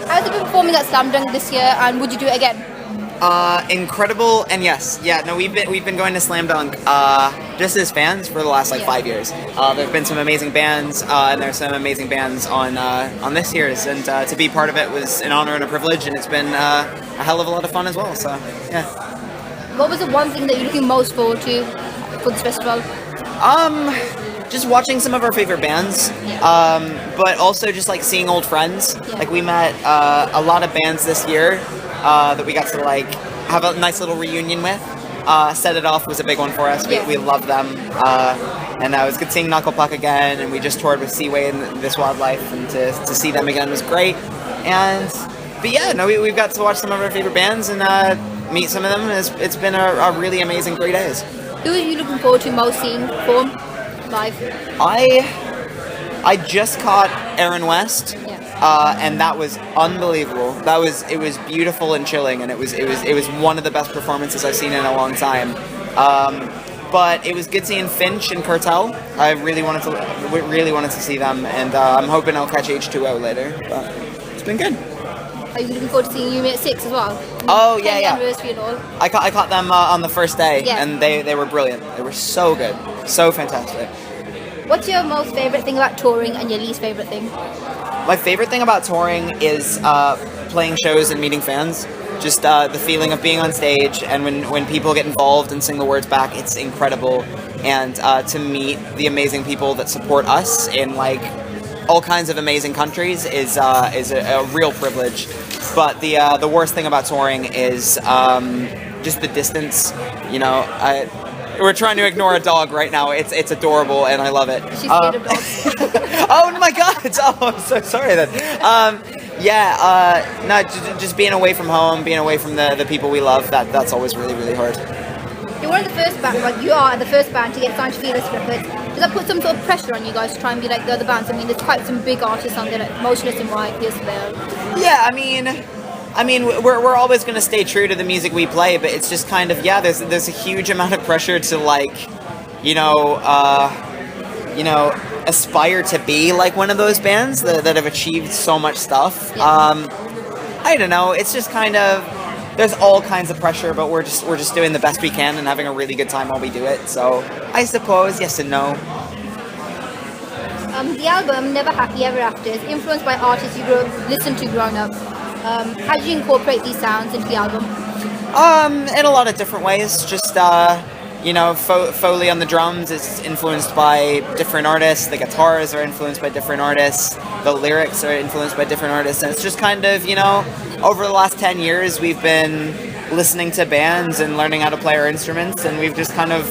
How's it been performing at Slam Dunk this year, and would you do it again? Incredible, and yes, no, we've been going to Slam Dunk just as fans for the last 5 years. There've been some amazing bands, and there's some amazing bands on this year's, and to be part of it was an honor and a privilege, and it's been a hell of a lot of fun as well. So yeah. What was the one thing that you're looking most forward to for this festival? Just watching some of our favorite bands, but also just like seeing old friends. Like we met a lot of bands this year that we got to like have a nice little reunion with. Set It Off was a big one for us. We love them, and it was good seeing Knuckle Puck again. And we just toured with Seaway and This Wildlife, and to see them again was great. But yeah, no, we've got to watch some of our favorite bands and meet some of them. It's been a really amazing 3 days. Who are you looking forward to most seeing perform live? I just caught Aaron West, and that was unbelievable. It was beautiful and chilling, and it was one of the best performances I've seen in a long time. But it was good seeing Finch and Cartel. I really wanted to see them, and I'm hoping I'll catch H2O later. But it's been good. Are you looking forward to seeing Yumi at 6 as well? Oh yeah. Anniversary and all. I caught them on the first day, and they were brilliant. They were so good, so fantastic. What's your most favourite thing about touring and your least favourite thing? My favourite thing about touring is playing shows and meeting fans. Just the feeling of being on stage, and when people get involved and sing the words back, it's incredible. And to meet the amazing people that support us in like all kinds of amazing countries is a real privilege. But the worst thing about touring is just the distance. You know, we're trying to ignore a dog right now. It's adorable and I love it. She's scared of dogs. Oh my God! Oh, I'm so sorry then. No, just being away from home, being away from the people we love. That's always really, really hard. You're one of the first bands, like you are the first band to get signed to Fearless Records. Does that put some sort of pressure on you guys to try and be like the other bands? I mean, there's quite some big artists on there, like Motionless in White, Pierce the Veil. Yeah, I mean, we're always going to stay true to the music we play, but it's just kind of there's a huge amount of pressure to like, aspire to be like one of those bands that have achieved so much stuff. Yeah. I don't know. It's just kind of there's all kinds of pressure, but we're just doing the best we can and having a really good time while we do it. So I suppose yes and no. The album Never Happy Ever After is influenced by artists you listened to growing up. How did you incorporate these sounds into the album? In a lot of different ways. Just Foley on the drums is influenced by different artists. The guitars are influenced by different artists. The lyrics are influenced by different artists. And it's just kind of, over the last 10 years, we've been listening to bands and learning how to play our instruments, and we've just kind of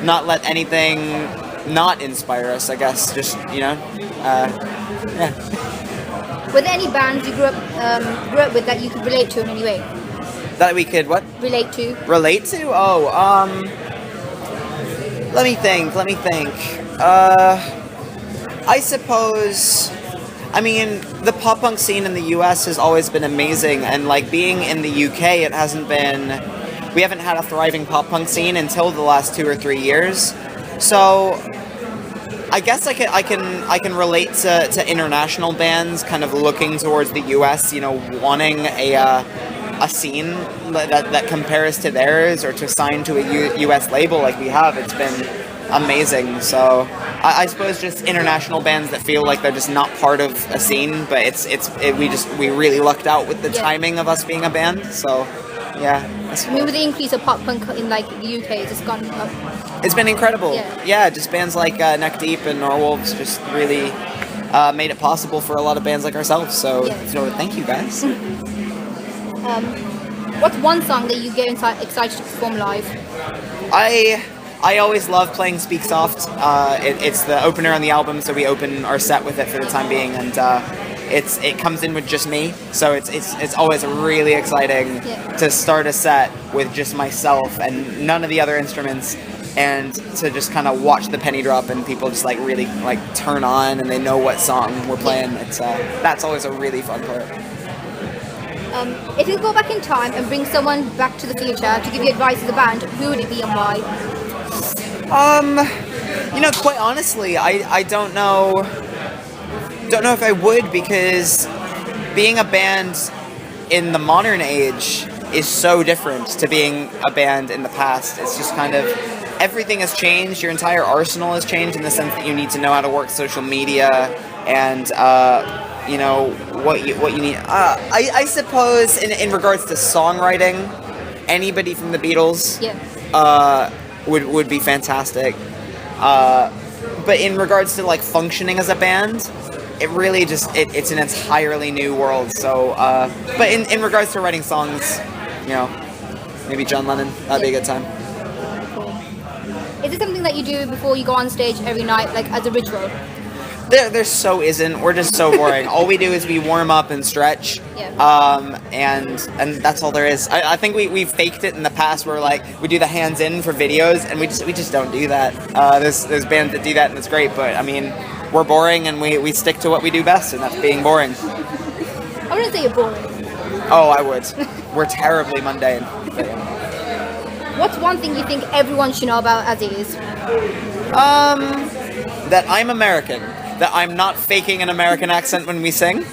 not let anything not inspire us, I guess. Just, yeah. Were there any bands you grew up with that you could relate to in any way? That we could what? Relate to? Relate to? Oh, let me think. I suppose, the pop punk scene in the US has always been amazing, and like being in the UK, we haven't had a thriving pop punk scene until the last 2 or 3 years. So I guess I can relate to international bands kind of looking towards the US, wanting a scene that compares to theirs, or to sign to a US label like we have. It's been amazing. So I suppose just international bands that feel like they're just not part of a scene, but we really lucked out with the timing of us being a band. So yeah. With the increase of pop punk in like the UK, it's just gone up. It's been incredible. Yeah, just bands like Neck Deep and Norwolves just really made it possible for a lot of bands like ourselves. So thank you guys. What's one song that you get excited to perform live? I always love playing Speak Soft. It's the opener on the album, so we open our set with it for the time being, and it comes in with just me, so it's always really exciting to start a set with just myself and none of the other instruments, and to just kind of watch the penny drop and people just like really like turn on and they know what song we're playing. It's that's always a really fun part. If you go back in time and bring someone back to the future to give you advice as a band, who would it be and why? Quite honestly, I don't know if I would, because being a band in the modern age is so different to being a band in the past. It's just kind of everything has changed. Your entire arsenal has changed in the sense that you need to know how to work social media and you know what you need. I suppose in regards to songwriting, anybody from the Beatles would be fantastic. But in regards to like functioning as a band, it really just it's an entirely new world. So, but in regards to writing songs, you know, maybe John Lennon, that'd be a good time. Cool. Is it something that you do before you go on stage every night, like as a ritual? There so isn't. We're just so boring. All we do is we warm up and stretch. And that's all there is. I think we've faked it in the past where like we do the hands in for videos and we just don't do that. There's bands that do that and it's great, but I mean we're boring and we stick to what we do best, and that's being boring. I wouldn't say you're boring. Oh, I would. We're terribly mundane. What's one thing you think everyone should know about as is? That I'm American. That I'm not faking an American accent when we sing.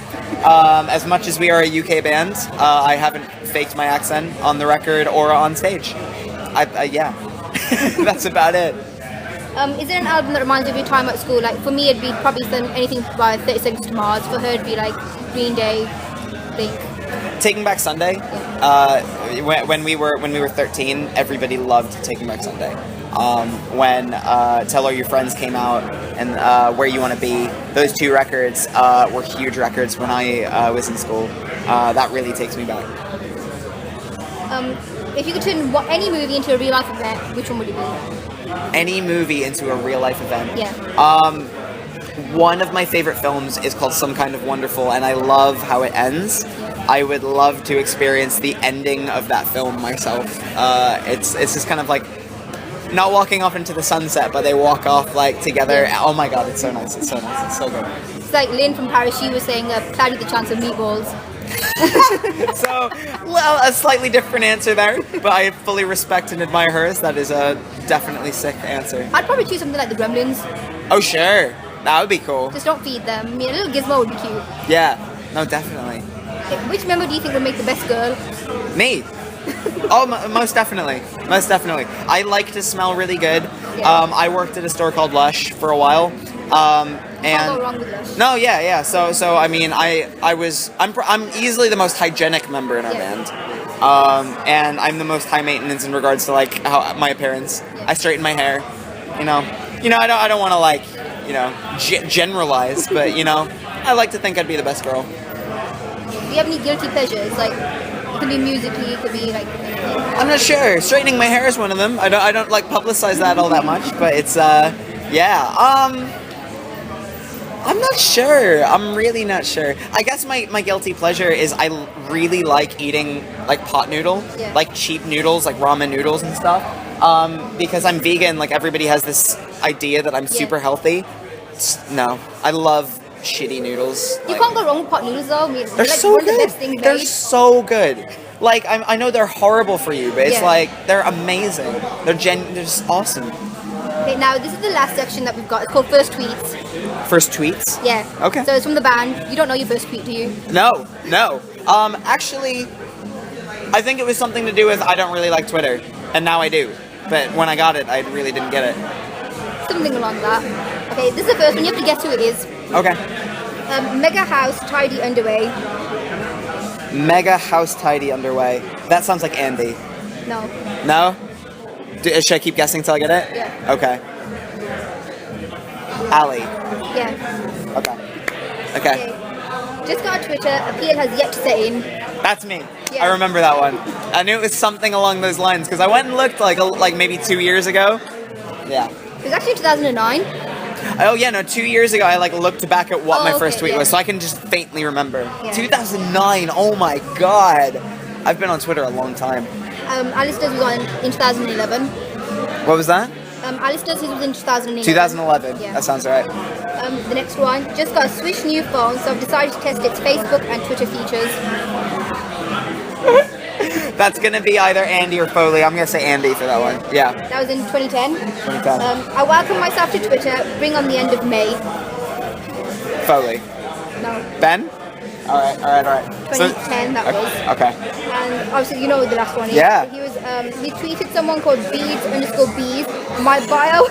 As much as we are a UK band, I haven't faked my accent on the record or on stage. Yeah. That's about it. Is there an album that reminds you of your time at school? Like for me, it'd be probably anything by 30 Seconds to Mars. For her, it'd be like Green Day, Blink. Taking Back Sunday. When we were 13, everybody loved Taking Back Sunday. When Tell All Your Friends came out and Where You Want to Be, those two records were huge records when I was in school. That really takes me back. If you could turn any movie into a real life event, which one would it be? Any movie into a real life event? Yeah. One of my favorite films is called Some Kind of Wonderful, and I love how it ends. I would love to experience the ending of that film myself. It's just kind of like not walking off into the sunset, but they walk off like together. Oh my god, it's so nice. It's so nice. It's so good. It's like Lynn from Paris. She was saying cloudy the chance of meatballs. So, well, a slightly different answer there, but I fully respect and admire hers. That is a definitely sick answer. I'd probably choose something like the Gremlins. Oh sure, that would be cool. Just don't feed them. I mean, a little gizmo would be cute. Yeah, no, definitely. Which member do you think would make the best girl? Me. Oh, most definitely. Most definitely. I like to smell really good. Yeah. I worked at a store called Lush for a while. And Can't go wrong with Lush. no, yeah. So I mean, I'm easily the most hygienic member in our band. And I'm the most high maintenance in regards to like how my appearance. I straighten my hair. You know, I don't want to like, generalize, but I like to think I'd be the best girl. Do you have any guilty pleasures? Like, it could be musically, it could be like anything. I'm not sure. Straightening my hair is one of them. I don't like publicize that all that much, but it's yeah. I'm not sure. I'm really not sure. I guess my guilty pleasure is I really like eating like pot noodle, like cheap noodles, like ramen noodles and stuff. Because I'm vegan, like everybody has this idea that I'm super healthy. No, I love shitty noodles. You can't go wrong with pot noodles though. I mean, They're like so one good. of the best things They're made. so good. Like I know they're horrible for you, but it's like they're amazing. They're just awesome. Okay, now this is the last section that we've got. It's called First Tweets. First tweets? Yeah. Okay. So it's from the band. You don't know your first tweet, do you? No. Actually, I think it was something to do with I don't really like Twitter, and now I do. But when I got it, I really didn't get it. Something along that. Okay, this is the first one. You have to guess who it is. Okay. Mega house, tidy underway. Mega house tidy underway. That sounds like Andy. No. No? Should I keep guessing till I get it? Yeah. Okay. Ali. Yeah. Okay. Just got on Twitter. Appeal has yet to set in. That's me. Yeah. I remember that one. I knew it was something along those lines because I went and looked like maybe 2 years ago. Yeah. It was actually 2009. Oh yeah, no, 2 years ago I looked back at what my first tweet yeah. was, so I can just faintly remember. Yeah. 2009. Oh my god. I've been on Twitter a long time. Alistair's was in 2011. What was that? Alistair's was in 2011. 2011. Yeah. That sounds right. The next one, just got a Swish new phone, so I've decided to test its Facebook and Twitter features. That's gonna be either Andy or Foley. I'm gonna say Andy for that one. Yeah. That was in 2010. 2010. I welcome myself to Twitter. Bring on the end of May. Foley. No. Ben? All right. 2010 that was. Okay. And obviously, you know who the last one is. Yeah. He was he tweeted someone called beads_bees. My bio.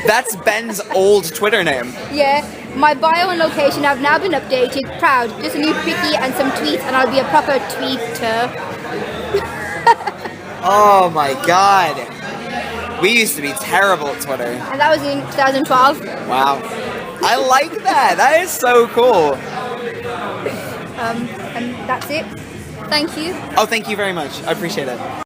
That's Ben's old Twitter name. Yeah. My bio and location have now been updated. Proud. Just a new picky and some tweets, and I'll be a proper tweeter. Oh my god. We used to be terrible at Twitter. And that was in 2012. Wow. I like that. That is so cool. And that's it. Thank you. Oh, thank you very much. I appreciate it.